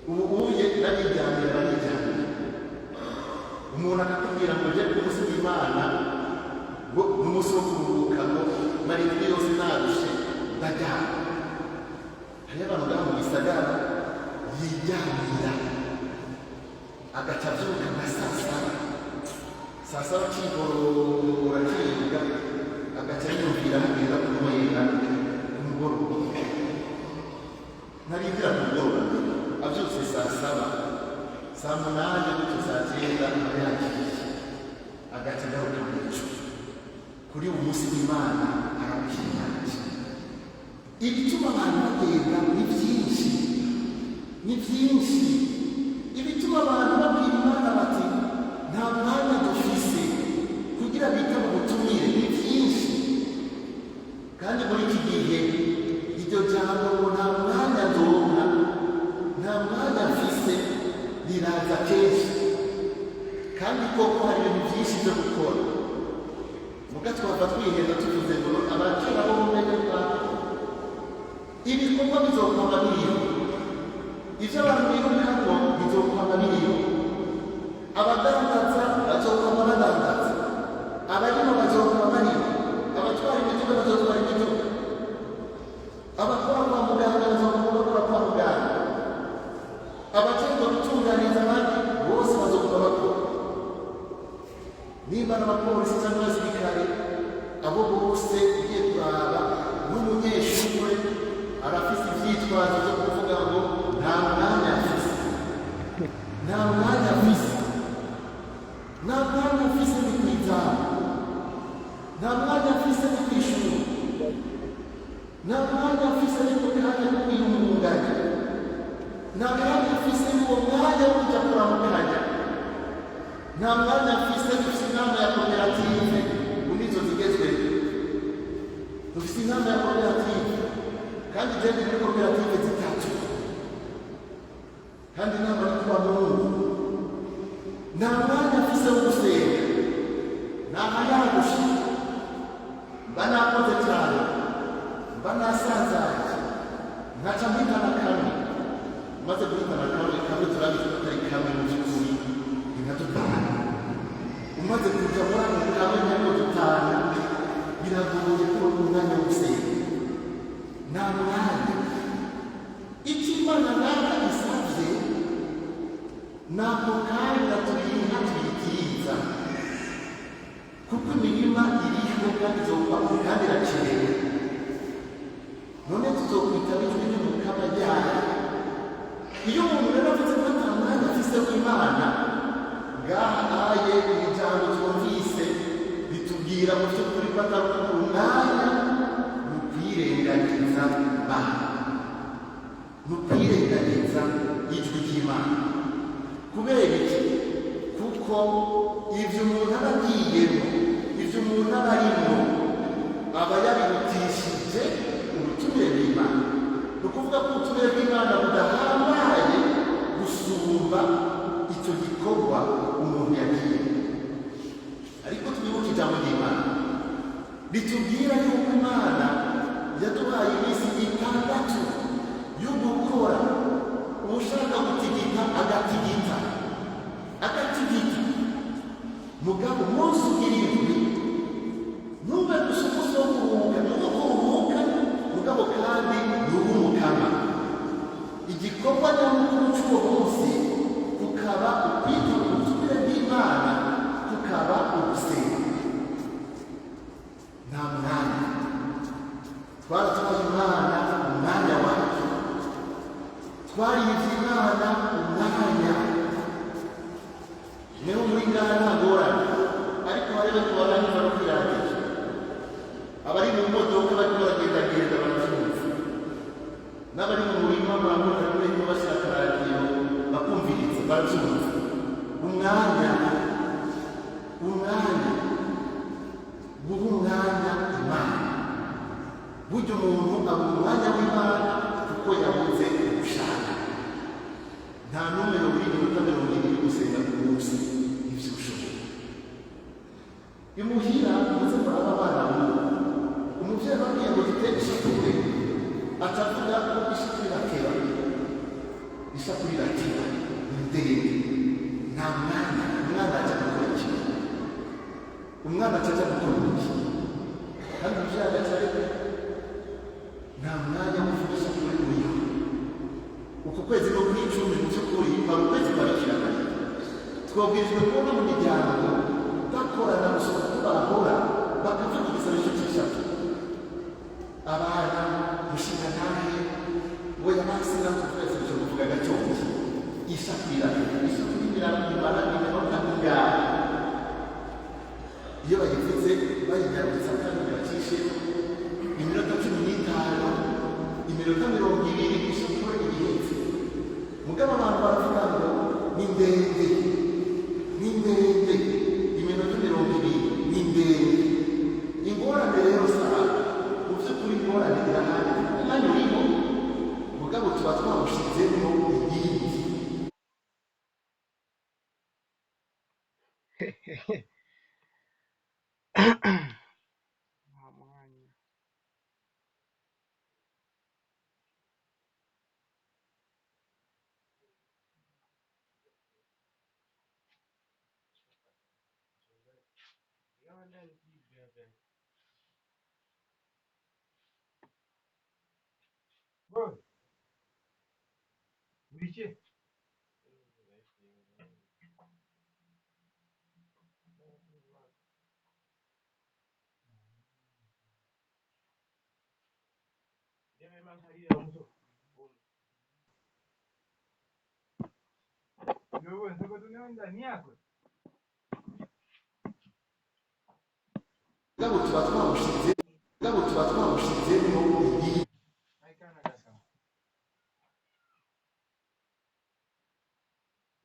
ubuye narijyanye barijyanye umuntu akatubwira ngo je kumunsi w'Imana ngo n'umunsi wo kuruhuka ngo marindwi yose narushe ndajyana. Hariyo abantu ngaha mu gisagara yijyanira agaca avyuka nka saa saba c'igorora kiga agaca yiyumvira hagenda kunywera umugoroba. Narindira ku mugoroba avyutse saa saba saa munani gutyo saa cyenda aba yagiye agaca agaruka mu gicu. Kuri uwo munsi w'Imana arabwiranje. Ibituma abantu bagenda ni byinshi, ibituma abantu babwira Imana bati nta mwanya dufise kugira bita mu butumire ni byinshi. Kandi muri iki gihe iryo jambo ngo nta mwanya ndonka, nta mwanya mfise riraza kenshi, kandi koko hari ibintu byinshi byo gukora. Muga twava twihenda tuvuze ngo abakera bo mumenye bwako ibikorwa bizokwama biriho, ivyo abantu birukanwa bizokwama biriho, abadandaza bazokwama badandaza, abarimo bazokwama bariho, abatwara imiduga bazotwara imiduga, abakora kwa muganga bazokwama bakora kwa muganga, abajejwe gutunganiriza abandi bose bazokwama bakora. Niba n'abapolisi cyangwa abasirikare abo bose ugiye kuraba n'umunyeshuri arafise ivyitwazo byo kuvuga ngo nta mwanya afise ni kw'itaha, nta mwanya afise ni kw'ishuri, nta mwanya afise ni ku kanya ko kwiyungunganya, nta mwanya afise ni uwo mwanya wo kuja kuramukanya, nta mwanya afise dufise inama ya koperative nizo zigezweho. Dufise inama ya koperative kandi jewe muri koperative zitatu, kandi inama yo kuba Mungu. Nta mwanya afise wo gusenga, nama yagusha mba nakoze cyane, mba nasanzaye nkaca mpitana kamwe, maze guhitana kamwe turabizi ko atari kamwe mu by'ukuri ni nka dutanu. Umaze kuja muri ako kamwe nako dutanu biragoye kubona umwanya wo gusenga, nta mwanya. Icyo Imana nawe isavye nako kanya tuyiha tuyitiza, kuko imirima iriho kandi izokwamo kandi irakenewe. None tuzokwitaba ijwi ry'umukama ryayo. Iyo umuntu rero avuze ko ata mwanya afise w'Imana, ngaha aye ijambo twumvise bitubwira mu by'ukuri ko atari umwanya mu kwirengagiza Imana, mu kwirengagiza ijwi ry'Imana. Kubera iki? Kuko ivyo umuntu aba agiyemo, ivyo umuntu aba arimo, aba yabirutishije ubutumire bw'Imana. Ni ukuvuga ko ubutumire bw'Imana budahambaye gusumba icyo gikorwa umuntu yagiye. Ariko twibuke ijambo ry'Imana ritubwira yuko Imana yaduhaye iminsi 6 yo gukora. Ushaka gutigita agatigita, mugabo umunsi ugirindwi nube gusa umunsi wo kuruhuka, mugabo kandi nuba umukama. Igikorwa nyamukuru cy'uwo munsi kukaba ukwita mu butumire bw'Imana, kukaba ugusenga. Nta mwanya twaratubaye Imana umwanya wacu, twariyivye Imana umwanya. Niho muri ngaha ntagorana, ariko hariho tubaraniza no kwirangije. Abari mu modoka bariko baragendagenda baravyumva, n'abari mu murima baramurika n'uriko bashira akaradiyo bakumviriza baravyumva. Umwanya guha umwanya Imana. Burya umuntu aba umwanya w'Imana kuko yabuze ugushaka. Nta n'umwe buri minota 20 gusenga ku munsi ivyo ushoboye. Imuhira muze muraba abana b'umuntu, umuvyeyi babwiye ngo giteke ishitwe, atavuga ko ishitwe irakeba. isakuri iratina ndende nta umwana ajya gukora iki umwana ajya gukora iki kandi ibyaha cyarebe nta mwanya wo kuvuga isakuri uriho uku kwezi no kw'icumi mu by'ukuri kwari ukwezi kwarikirana twabwirijwe kubona mu miryango bakorana gusoma ko bahora bakavuga igisabisho cy'ishatu abana mushinga ntahe we yabasi na twese cyo kuvuga gacyonje isakira imana iminota ingahe iyo bayivuze bayigarutsa kandi bacishe iminota 15 iminota 20 ishobora igihetse mugabo abantu baravuga ngo ni ndende iminota 20 ni ndende ingorane rero saa mu by'ukuri ingorane irahari umwanya urimo mugabo tuba twawushizemo iyindi Wiecie? Debe más salir a uso. Luego, eso que tú no andas ni a pues. mugabo tuba twawushizemo iyindi Hay cara casa.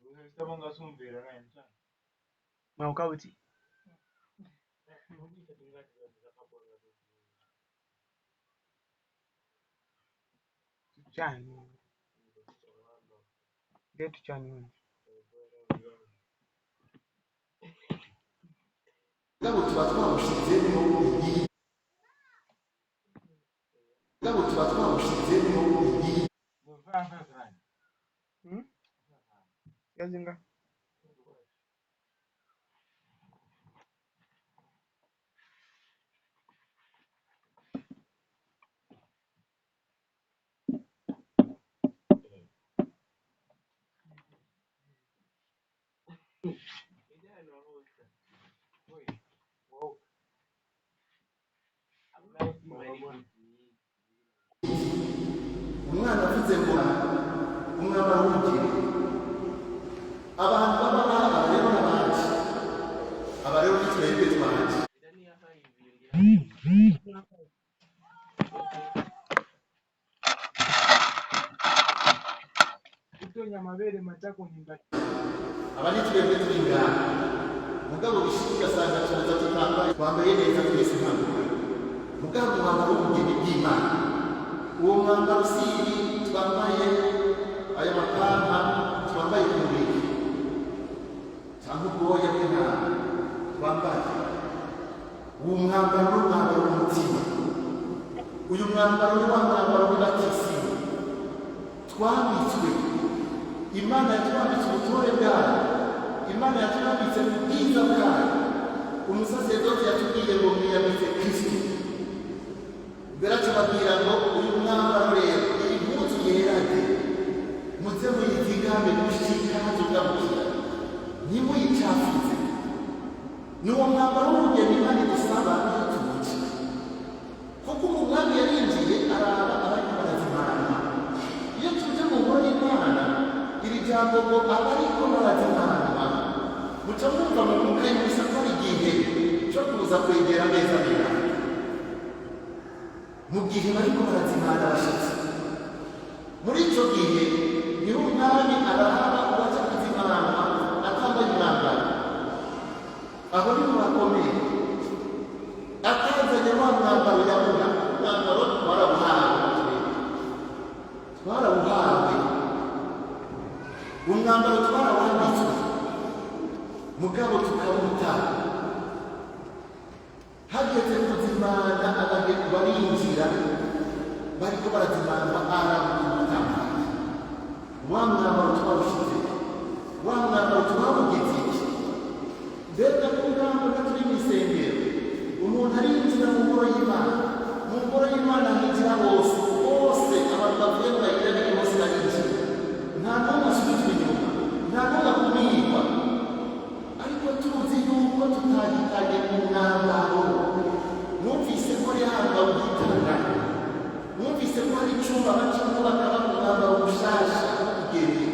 Luego estaban gasumbira na encha. Maukauti. Chani. Detu chani. mugabo tuba twawushizemo iyindi Vamos lá. Yazinga. umwana afite ngo umwana w'umugeni abantu baba abarero n'abandi abarero n'itwebwe twanje Kutonya mabere matako nyumba. abandi twebwe turi ngaha mugabo bishyuka asanga tuza twambaye neza twese hano mugabo umwambaro w'umugeni bw'Imana uwo mwambaro si twambaye aya mapanta twambaye ku mubiri cyangwa ubwoya bw'intama twambaye uwo mwambaro ni umwambaro w'umutima uyu mwambaro ni wa mwambaro w'abatisimu twambitswe Imana yatwambitse ubutore bwayo Imana yatwambitse ubwiza bwayo umusaserdoti yatubwiye ngo mwiyambitse Kristo beratubabwira ngo uyu mwambaro rero iyi mpuzu yerade muze muyizigambe gushika hazugabukira ntimuyicafuze n'uwo mwambaro w'umugeni Imana idusaba ntitubuke kuko umwami yarinjiye araba abariko barazimana iyo tuje mu ngoro y'Imana iri jambo ngo abariko barazimanwa muca mwumva mu mwuka y'imisa ko ari igihe cyo kuza kwegera neza neza mu gihe bariko barazimana abashitsi muri ico gihe niho umwami arahaba uwaza kuzimanwa atambaye umwambaro aho niho bakomeye atazanye wa mwambaro yabura umwambaro twarawuhawe umwambaro twarawambitswe mugabo tukawuta hageze kuzimana abageni barinjira bariko barazimanwa arabutambaye wa mwambaro twawushyize wa mwambaro twawugeze iki mbega kungamba ko turi mu isengero umuntu arinjira mu ngoro y'Imana mu ngoro y'Imana hinjira bose bose abantu bavuye mu bayirabiri bose barinjira nta n'umwe asubizwa inyuma nta n'umwe akumirwa ariko tuzi yuko tutagitanye mu mwambaro numvise ko yamba ugitanga numvise ko hari icyumba bacamo bakaba mu mwambaro mushasha wo kugendera